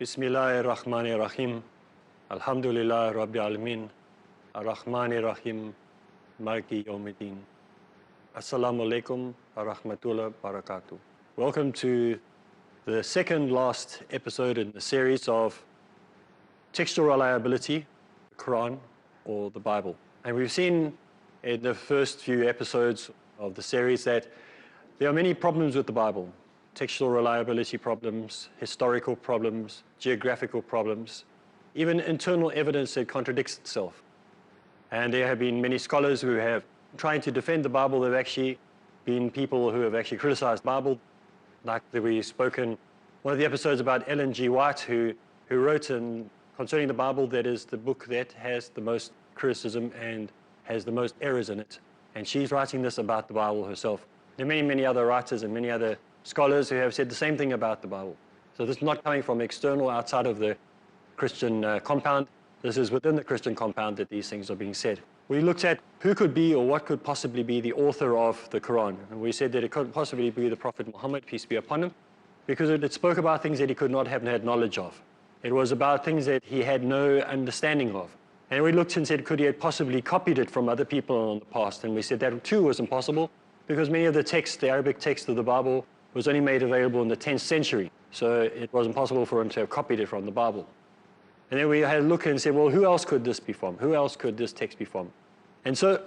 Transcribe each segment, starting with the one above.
Bismillahirrahmanirrahim. Alhamdulillah Rabbil Alameen. Ar-Rahmanir-Rahim. Maliki Yawmiddin. Assalamu alaikum wa rahmatullahi wa barakatuh. Welcome to the second last episode in the series of textual reliability, the Qur'an or the Bible. And we've seen in the first few episodes of the series that there are many problems with the Bible. Textual reliability problems, historical problems, geographical problems, even internal evidence that contradicts itself. And there have been many scholars who have tried to defend the Bible. There have actually been people who have actually criticized the Bible, like we spoke in one of the episodes about Ellen G. White, who wrote concerning the Bible that is the book that has the most criticism and has the most errors in it. And she's writing this about the Bible herself. There are many, many other writers and many other scholars who have said the same thing about the Bible. So this is not coming from external, outside of the Christian compound. This is within the Christian compound that these things are being said. We looked at who could be or what could possibly be the author of the Quran. And we said that it could possibly be the Prophet Muhammad, peace be upon him, because it spoke about things that he could not have had knowledge of. It was about things that he had no understanding of. And we looked and said, could he have possibly copied it from other people in the past? And we said that too was impossible, because many of the texts, the Arabic text of the Bible, was only made available in the 10th century. So it was impossible for him to have copied it from the Bible. And then we had a look and said, well, who else could this be from? Who else could this text be from? And so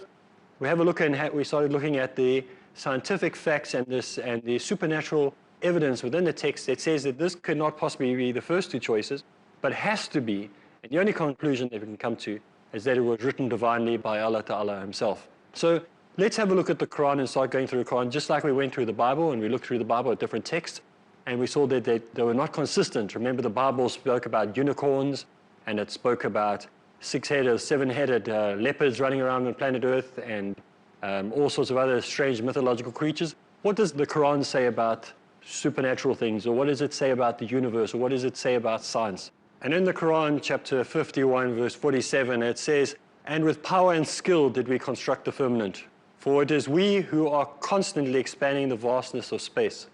we have a look and we started looking at the scientific facts and the supernatural evidence within the text that says that this could not possibly be the first two choices, but has to be, and the only conclusion that we can come to is that it was written divinely by Allah Ta'ala himself. So let's have a look at the Quran and start going through the Quran just like we went through the Bible, and we looked through the Bible at different texts, and we saw that they were not consistent. Remember, the Bible spoke about unicorns, and it spoke about six-headed, seven-headed leopards running around on planet Earth, and all sorts of other strange mythological creatures. What does the Quran say about supernatural things, or what does it say about the universe, or what does it say about science? And in the Quran, chapter 51, verse 47, it says, "And with power and skill did we construct the firmament. For it is we who are constantly expanding the vastness of space."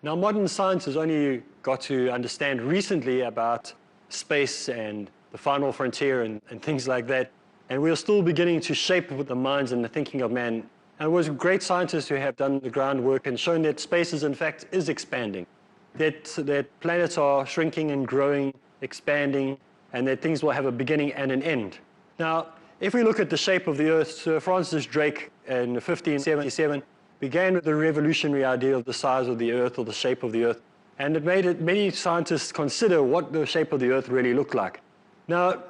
Now, modern science has only got to understand recently about space and the final frontier and things like that. And we are still beginning to shape the minds and the thinking of man. And it was great scientists who have done the groundwork and shown that space is, in fact, is expanding. That planets are shrinking and growing, expanding, and that things will have a beginning and an end. Now, if we look at the shape of the Earth, Sir Francis Drake in 1577 began with the revolutionary idea of the size of the Earth or the shape of the Earth, and it made many scientists consider what the shape of the Earth really looked like. Now,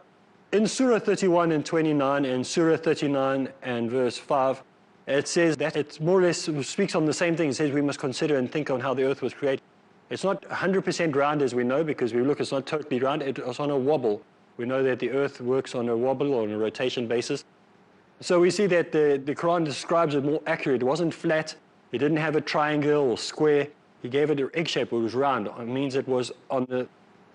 in Surah 31 and 29 and Surah 39 and verse 5, it says that it more or less speaks on the same thing. It says we must consider and think on how the Earth was created. It's not 100% round as we know, because we look, it's not totally round, it's on a wobble. We know that the Earth works on a wobble or on a rotation basis. So we see that the Quran describes it more accurate. It wasn't flat, it didn't have a triangle or square. He gave it an egg shape, it was round. It means it was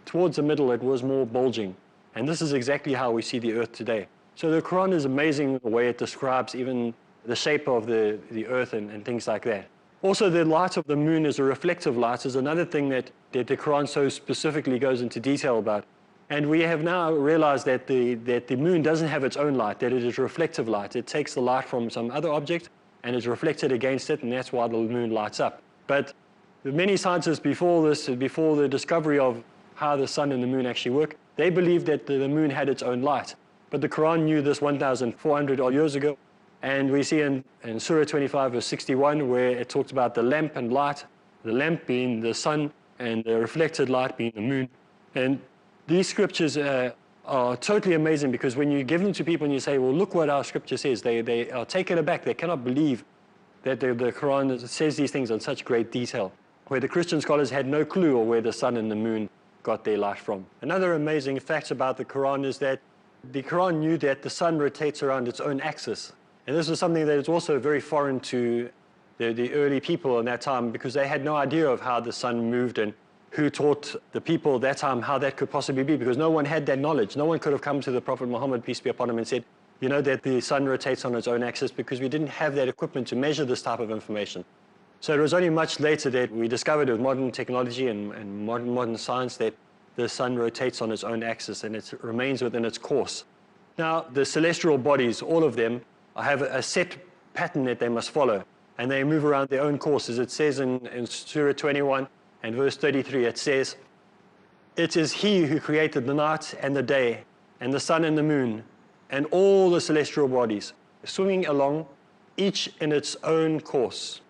towards the middle, it was more bulging. And this is exactly how we see the Earth today. So the Quran is amazing the way it describes even the shape of the Earth and things like that. Also, the light of the moon is a reflective light, is another thing that the Quran so specifically goes into detail about. And we have now realized that the moon doesn't have its own light, that it is reflective light. It takes the light from some other object and is reflected against it, and that's why the moon lights up. But many scientists before this, before the discovery of how the sun and the moon actually work, they believed that the moon had its own light. But the Quran knew this 1,400 odd years ago. And we see in Surah 25, verse 61, where it talks about the lamp and light, the lamp being the sun and the reflected light being the moon. And these scriptures are totally amazing, because when you give them to people and you say, well, look what our scripture says, they are taken aback. They cannot believe that the Quran says these things in such great detail, where the Christian scholars had no clue or where the sun and the moon got their light from. Another amazing fact about the Quran is that the Quran knew that the sun rotates around its own axis. And this was something that is also very foreign to the early people in that time, because they had no idea of how the sun moved and who taught the people at that time how that could possibly be, because no one had that knowledge. No one could have come to the Prophet Muhammad, peace be upon him, and said, you know, that the sun rotates on its own axis, because we didn't have that equipment to measure this type of information. So it was only much later that we discovered with modern technology and modern science that the sun rotates on its own axis and it remains within its course. Now, the celestial bodies, all of them, have a set pattern that they must follow, and they move around their own courses. It says in Surah 21 and verse 33, it says, "It is He who created the night and the day, and the sun and the moon, and all the celestial bodies, swimming along, each in its own course."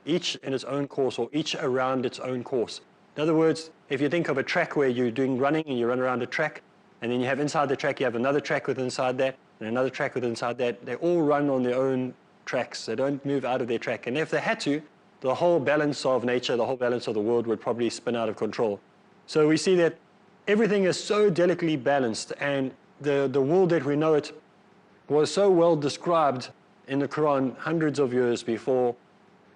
Each in its own course, or each around its own course. In other words, if you think of a track where you're doing running and you run around a track, and then you have inside the track, you have another track with inside that, and another track with inside that, they all run on their own tracks. They don't move out of their track. And if they had to, the whole balance of nature, the whole balance of the world would probably spin out of control. So we see that everything is so delicately balanced, and the world that we know it was so well described in the Qur'an hundreds of years before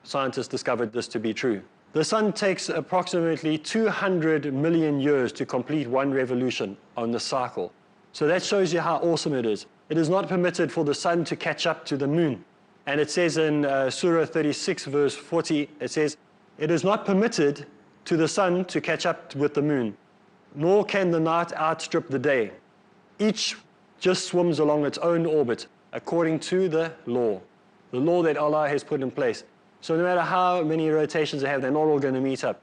scientists discovered this to be true. The sun takes approximately 200 million years to complete one revolution on the cycle. So that shows you how awesome it is. It is not permitted for the sun to catch up to the moon. And it says in Surah 36 verse 40, it says, "It is not permitted to the sun to catch up with the moon, nor can the night outstrip the day. Each just swims along its own orbit according to the law that Allah has put in place." So no matter how many rotations they have, they're not all going to meet up.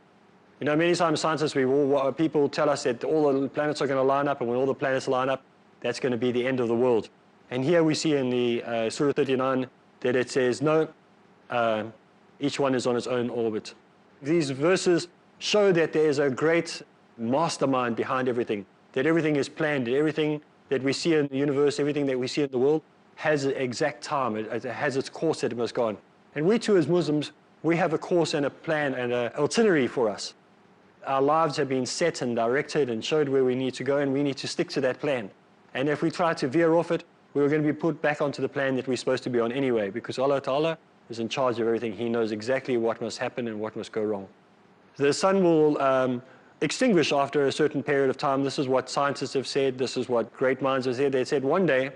You know, many times scientists, people tell us that all the planets are going to line up, and when all the planets line up, that's going to be the end of the world. And here we see in the Surah 39 that it says, no, each one is on its own orbit. These verses show that there is a great mastermind behind everything, that everything is planned, that everything that we see in the universe, everything that we see in the world has an exact time, it has its course that it must go on. And we too as Muslims, we have a course and a plan and an itinerary for us. Our lives have been set and directed and showed where we need to go, and we need to stick to that plan. And if we try to veer off it, we're going to be put back onto the plan that we're supposed to be on anyway, because Allah Ta'ala is in charge of everything. He knows exactly what must happen and what must go wrong. The sun will extinguish after a certain period of time. This is what scientists have said. This is what great minds have said. They said one day,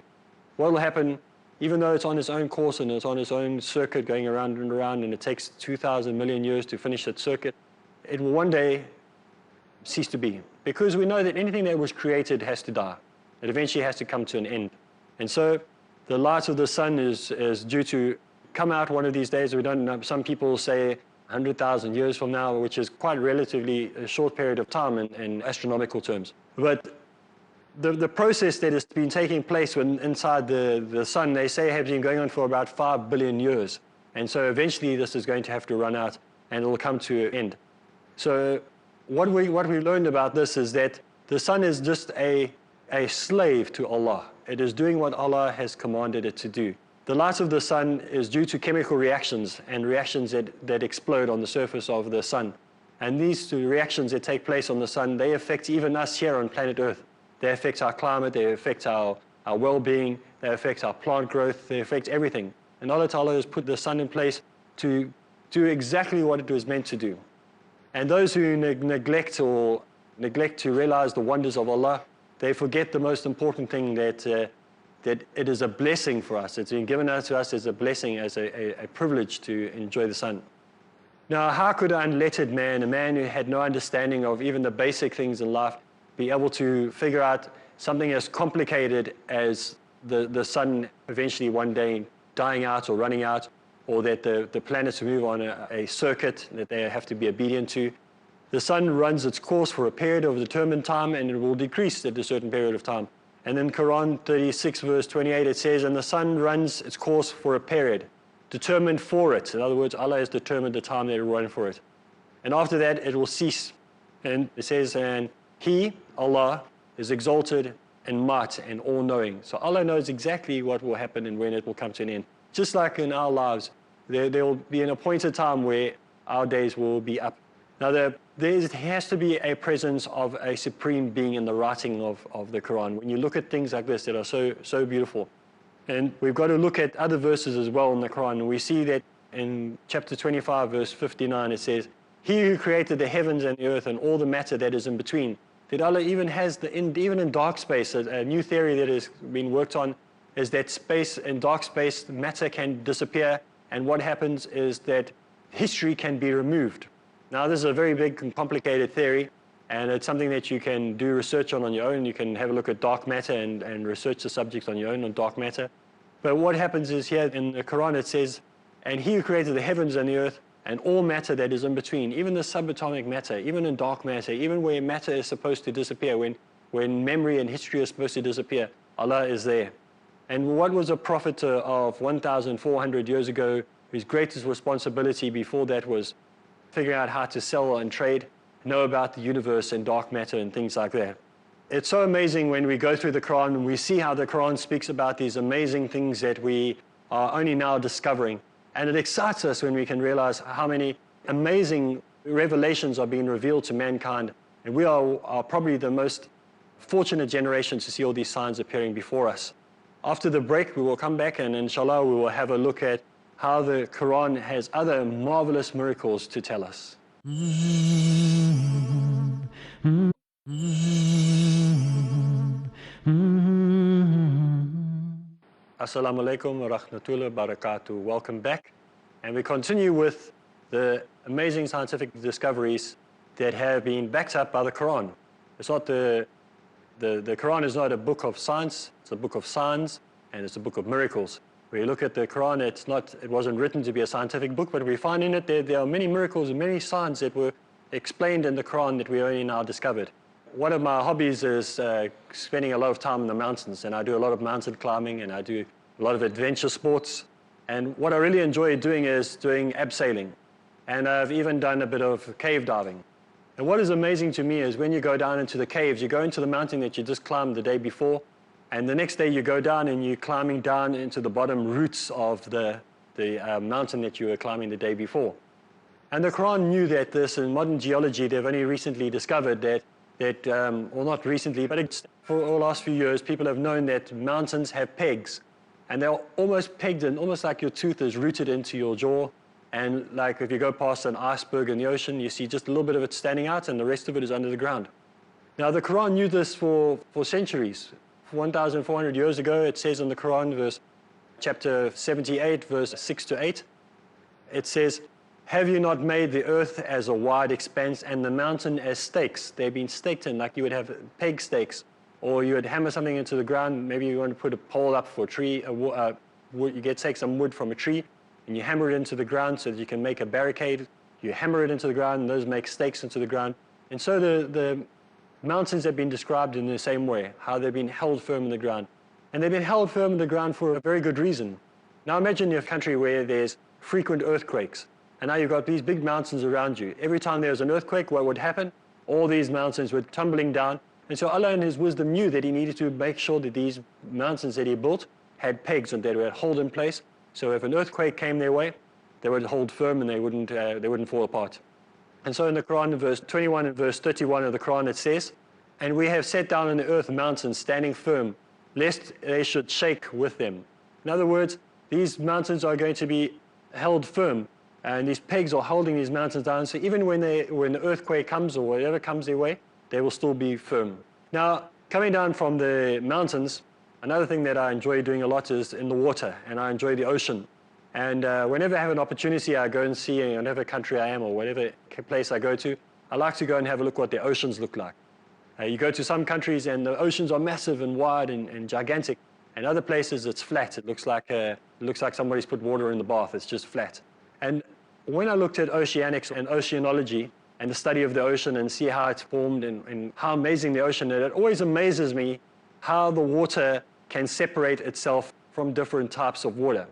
what will happen, even though it's on its own course and it's on its own circuit going around and around, and it takes 2,000 million years to finish that circuit, it will one day cease to be. Because we know that anything that was created has to die. It eventually has to come to an end. And so the light of the sun is due to come out one of these days. We don't know. Some people say 100,000 years from now, which is quite relatively a short period of time in astronomical terms. But the process that has been taking place inside the sun, they say has been going on for about 5 billion years. And so eventually this is going to have to run out and it will come to an end. So what we learned about this is that the sun is just a slave to Allah. It is doing what Allah has commanded it to do. The light of the sun is due to chemical reactions and reactions that explode on the surface of the sun. And these two reactions that take place on the sun, they affect even us here on planet Earth. They affect our climate, they affect our well-being, they affect our plant growth, they affect everything. And Allah Ta'ala has put the sun in place to do exactly what it was meant to do. And those who neglect to realize the wonders of Allah, they forget the most important thing, that it is a blessing for us. It's been given to us as a blessing, as a privilege to enjoy the sun. Now, how could an unlettered man, a man who had no understanding of even the basic things in life, be able to figure out something as complicated as the sun eventually one day dying out or running out, or that the planets move on a circuit that they have to be obedient to? The sun runs its course for a period of determined time, and it will decrease at a certain period of time. And in Quran 36 verse 28 it says, "And the sun runs its course for a period determined for it." In other words, Allah has determined the time that it will run for it. And after that it will cease. And it says, "And He, Allah, is exalted in might and all-knowing." So Allah knows exactly what will happen and when it will come to an end. Just like in our lives, there will be an appointed time where our days will be up. Now there has to be a presence of a supreme being in the writing of the Quran. When you look at things like this that are so beautiful. And we've got to look at other verses as well in the Quran. We see that in chapter 25 verse 59 it says, "He who created the heavens and the earth and all the matter that is in between." That Allah even has, even in dark space, a new theory that has been worked on is that space, in dark space, matter can disappear, and what happens is that history can be removed. Now this is a very big and complicated theory, And it's something that you can do research on your own. You can have a look at dark matter and research the subject on your own on dark matter. But what happens is here in the Qur'an it says, and he who created the heavens and the earth and all matter that is in between, even the subatomic matter, even in dark matter, even where matter is supposed to disappear, when memory and history are supposed to disappear, Allah is there. And what was a prophet of 1,400 years ago, whose greatest responsibility before that was figuring out how to sell and trade, know about the universe and dark matter and things like that. It's so amazing when we go through the Quran and we see how the Quran speaks about these amazing things that we are only now discovering. And it excites us when we can realize how many amazing revelations are being revealed to mankind. And we are probably the most fortunate generation to see all these signs appearing before us. After the break, we will come back and inshallah we will have a look at how the Quran has other marvelous miracles to tell us. Assalamu alaikum wa rahmatullahi wa barakatuh. Welcome back. And we continue with the amazing scientific discoveries that have been backed up by the Quran. It's not the Quran is not a book of science, it's a book of signs, and it's a book of miracles. When you look at the Quran, it wasn't written to be a scientific book, but we find in it there are many miracles and many signs that were explained in the Quran that we only now discovered. One of my hobbies is spending a lot of time in the mountains, and I do a lot of mountain climbing and I do a lot of adventure sports. And what I really enjoy doing is doing abseiling. And I've even done a bit of cave diving. And what is amazing to me is when you go down into the caves, you go into the mountain that you just climbed the day before, and the next day you go down and you're climbing down into the bottom roots of the mountain that you were climbing the day before. And the Quran knew that this, in modern geology, they've only recently discovered that well, not recently, but for the last few years, people have known that mountains have pegs. And they're almost pegged in, almost like your tooth is rooted into your jaw. And like if you go past an iceberg in the ocean, you see just a little bit of it standing out and the rest of it is under the ground. Now the Quran knew this for centuries. 1,400 years ago, it says in the Quran, chapter 78, verse 6 to 8, it says, "Have you not made the earth as a wide expanse and the mountain as stakes?" They've been staked in, like you would have peg stakes. Or you would hammer something into the ground, maybe you want to put a pole up for a tree, you take some wood from a tree, and you hammer it into the ground so that you can make a barricade. You hammer it into the ground, and those make stakes into the ground. And so the mountains have been described in the same way, how they've been held firm in the ground. And they've been held firm in the ground for a very good reason. Now imagine a country where there's frequent earthquakes, and now you've got these big mountains around you. Every time there's an earthquake, what would happen? All these mountains were tumbling down. And so Allah in His wisdom knew that He needed to make sure that these mountains that He built had pegs and they would hold in place. So if an earthquake came their way, they would hold firm and they wouldn't fall apart. And so in the Quran, in verse 21 and verse 31 of the Quran, it says, "And we have set down on the earth mountains standing firm, lest they should shake with them." In other words, these mountains are going to be held firm, and these pegs are holding these mountains down. So even when the earthquake comes or whatever comes their way, they will still be firm. Now, coming down from the mountains, another thing that I enjoy doing a lot is in the water, and I enjoy the ocean. And whenever I have an opportunity, I go and see, in whatever country I am or whatever place I go to, I like to go and have a look what the oceans look like. You go to some countries and the oceans are massive and wide and gigantic, and other places it's flat. It looks like somebody's put water in the bath. It's just flat. And when I looked at oceanics and oceanology and the study of the ocean and see how it's formed and how amazing the ocean is, it always amazes me how the water can separate itself from different types of water.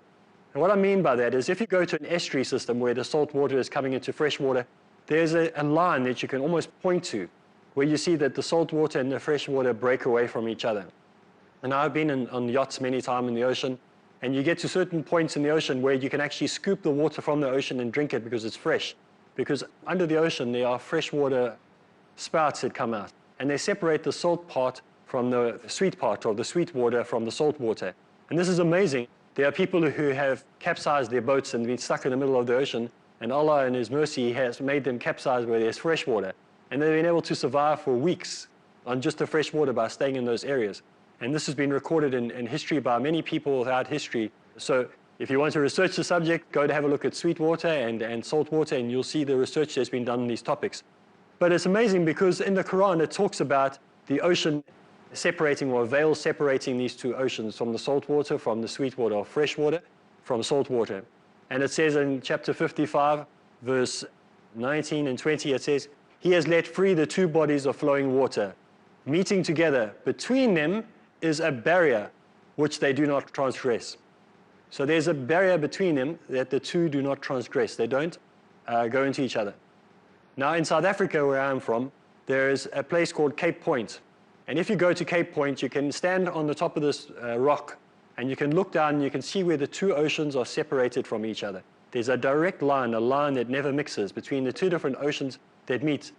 And what I mean by that is if you go to an estuary system where the salt water is coming into fresh water, there's a line that you can almost point to where you see that the salt water and the fresh water break away from each other. And I've been on yachts many times in the ocean, and you get to certain points in the ocean where you can actually scoop the water from the ocean and drink it because it's fresh. Because under the ocean there are freshwater spouts that come out, and they separate the salt part from the sweet part, or the sweet water from the salt water. And this is amazing. There are people who have capsized their boats and been stuck in the middle of the ocean, and Allah in His mercy has made them capsize where there's fresh water. And they've been able to survive for weeks on just the fresh water by staying in those areas. And this has been recorded in history by many people throughout history. So if you want to research the subject, go to have a look at sweet water and salt water, and you'll see the research that's been done on these topics. But it's amazing because in the Quran it talks about the ocean separating, or a veil separating these two oceans, from the salt water, from the sweet water, or fresh water, from salt water. And it says in chapter 55, verse 19 and 20, it says, He has let free the two bodies of flowing water, meeting together. Between them is a barrier which they do not transgress. So there's a barrier between them that the two do not transgress. They don't go into each other. Now in South Africa, where I'm from, there is a place called Cape Point. And if you go to Cape Point, you can stand on the top of this rock and you can look down and you can see where the two oceans are separated from each other. There's a direct line, a line that never mixes between the two different oceans that meet.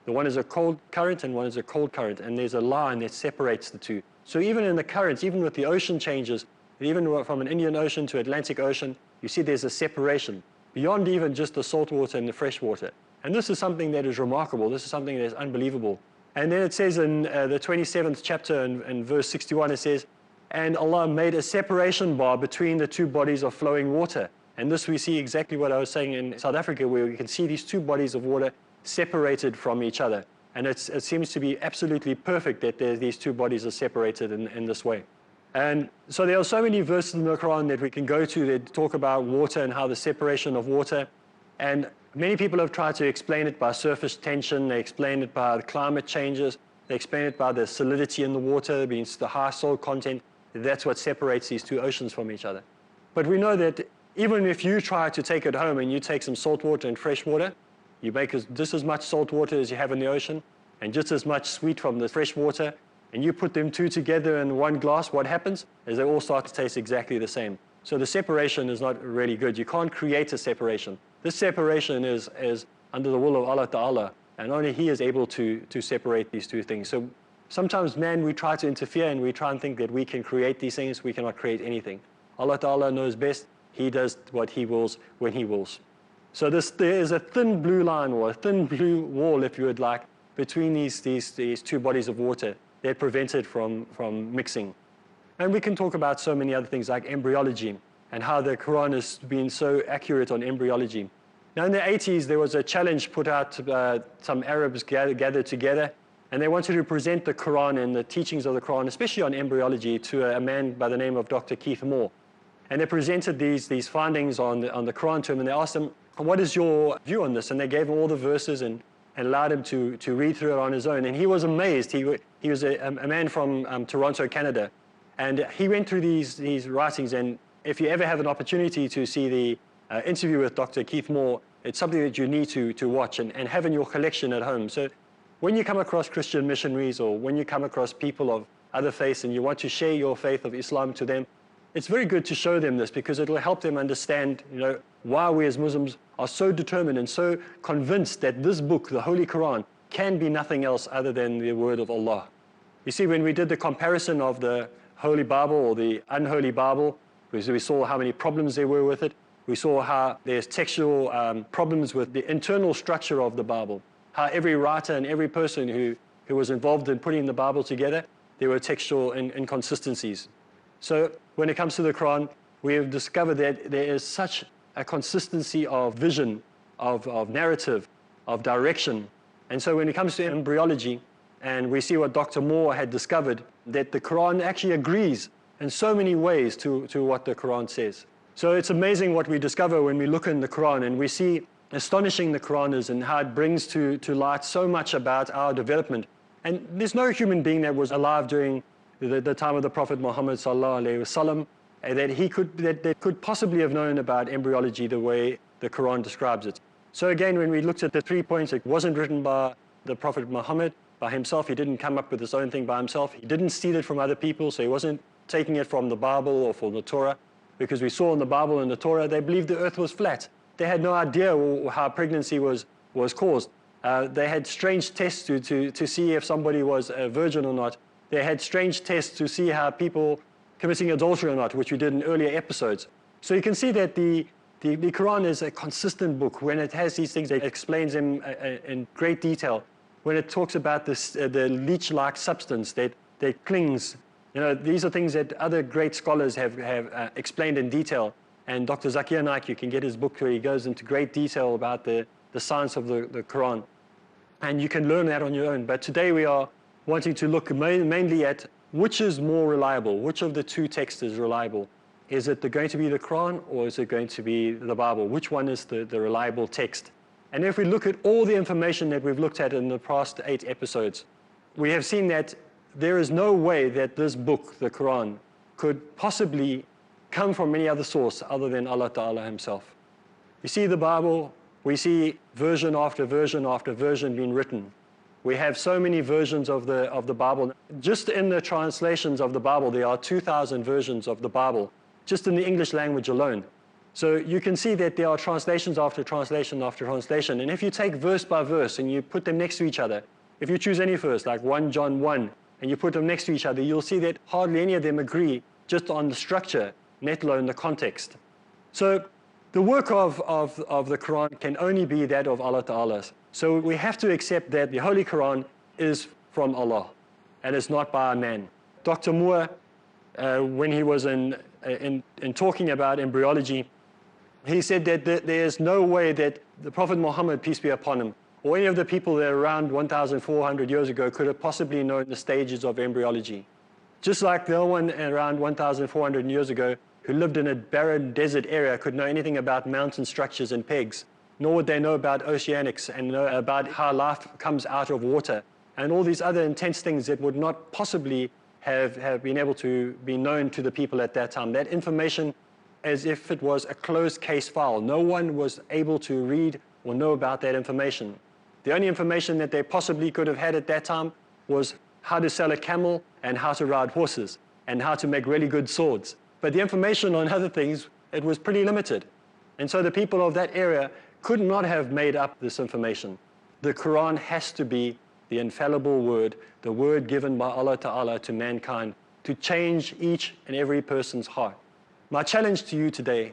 The one is a cold current and one is a cold current, and there's a line that separates the two. So even in the currents, even with the ocean changes, even from an Indian Ocean to Atlantic Ocean, you see there's a separation beyond even just the salt water and the fresh water. And this is something that is remarkable. This is something that is unbelievable. And then it says in the 27th chapter in verse 61, it says, and Allah made a separation bar between the two bodies of flowing water. And this we see exactly what I was saying in South Africa, where we can see these two bodies of water separated from each other. And it seems to be absolutely perfect that these two bodies are separated in this way. And so there are so many verses in the Quran that we can go to that talk about water and how the separation of water. And many people have tried to explain it by surface tension. They explain it by the climate changes. They explain it by the salinity in the water, means the high salt content. That's what separates these two oceans from each other. But we know that even if you try to take it home and you take some salt water and fresh water, you make just as much salt water as you have in the ocean and just as much sweet from the fresh water, and you put them two together in one glass, what happens is they all start to taste exactly the same. So the separation is not really good. You can't create a separation. This separation is under the will of Allah Ta'ala, and only He is able to separate these two things. So sometimes, man, we try to interfere and we try and think that we can create these things. We cannot create anything. Allah Ta'ala knows best. He does what He wills when He wills. So there is a thin blue line, or a thin blue wall, if you would like, between these two bodies of water that prevent it from mixing. And we can talk about so many other things like embryology and how the Quran has been so accurate on embryology. Now in the 80s, there was a challenge put out, some Arabs gathered together, and they wanted to present the Quran and the teachings of the Quran, especially on embryology, to a man by the name of Dr. Keith Moore. And they presented these findings on the Quran to him, and they asked him, what is your view on this? And they gave him all the verses and allowed him to read through it on his own. And he was amazed. He was a man from Toronto, Canada. And he went through these writings. And if you ever have an opportunity to see the interview with Dr. Keith Moore, it's something that you need to watch and have in your collection at home. So when you come across Christian missionaries, or when you come across people of other faiths and you want to share your faith of Islam to them, it's very good to show them this, because it'll help them understand, why we as Muslims are so determined and so convinced that this book, the Holy Quran, can be nothing else other than the word of Allah. You see, when we did the comparison of the Holy Bible or the unholy Bible, we saw how many problems there were with it. We saw how there's textual problems with the internal structure of the Bible, how every writer and every person who was involved in putting the Bible together, there were textual inconsistencies. So when it comes to the Quran, we have discovered that there is such a consistency of vision, of narrative, of direction. And so when it comes to embryology, and we see what Dr. Moore had discovered, that the Quran actually agrees in so many ways to what the Quran says. So it's amazing what we discover when we look in the Quran, and we see astonishing the Quran is and how it brings to light so much about our development. And there's no human being that was alive during the time of the Prophet Muhammad sallallahu alaihi wasallam that could possibly have known about embryology the way the Quran describes it. So again, when we looked at the 3 points, it wasn't written by the Prophet Muhammad by himself. He didn't come up with his own thing by himself. He didn't steal it from other people, so he wasn't taking it from the Bible or from the Torah, because we saw in the Bible and the Torah, they believed the earth was flat. They had no idea how pregnancy was caused. They had strange tests to see if somebody was a virgin or not. They had strange tests to see how people committing adultery or not, which we did in earlier episodes. So you can see that the Quran is a consistent book. When it has these things, it explains them in great detail. When it talks about the leech-like substance that clings, these are things that other great scholars have explained in detail. And Dr. Zakir Naik, you can get his book where he goes into great detail about the science of the Quran. And you can learn that on your own. But today we are wanting to look mainly at which is more reliable, which of the two texts is reliable. Is it going to be the Quran or is it going to be the Bible? Which one is the reliable text? And if we look at all the information that we've looked at in the past 8 episodes, we have seen that there is no way that this book, the Quran, could possibly come from any other source other than Allah Ta'ala himself. You see the Bible, we see version after version after version being written. We have so many versions of the Bible. Just in the translations of the Bible, there are 2,000 versions of the Bible, just in the English language alone. So you can see that there are translations after translation after translation. And if you take verse by verse and you put them next to each other, if you choose any verse, like 1 John 1, and you put them next to each other, you'll see that hardly any of them agree just on the structure, let alone the context. So the work of the Quran can only be that of Allah Ta'ala. So we have to accept that the Holy Quran is from Allah and it's not by a man. Dr. Moore, when he was in talking about embryology, he said that there is no way that the Prophet Muhammad, peace be upon him, or any of the people that around 1,400 years ago could have possibly known the stages of embryology. Just like no one around 1,400 years ago who lived in a barren desert area could know anything about mountain structures and pegs, nor would they know about oceanics and know about how life comes out of water and all these other intense things that would not possibly have been able to be known to the people at that time. That information, as if it was a closed case file. No one was able to read or know about that information. The only information that they possibly could have had at that time was how to sell a camel and how to ride horses and how to make really good swords. But the information on other things, it was pretty limited. And so the people of that area could not have made up this information. The Quran has to be the infallible word, the word given by Allah Ta'ala to mankind to change each and every person's heart. My challenge to you today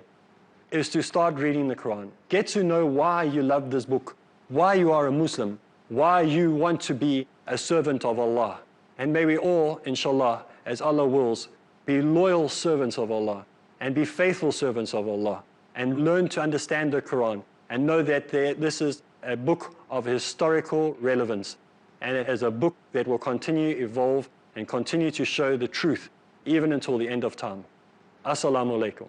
is to start reading the Quran. Get to know why you love this book, why you are a Muslim, why you want to be a servant of Allah. And may we all, inshallah, as Allah wills, be loyal servants of Allah and be faithful servants of Allah and learn to understand the Quran and know that this is a book of historical relevance and it is a book that will continue to evolve and continue to show the truth even until the end of time. Assalamu alaikum.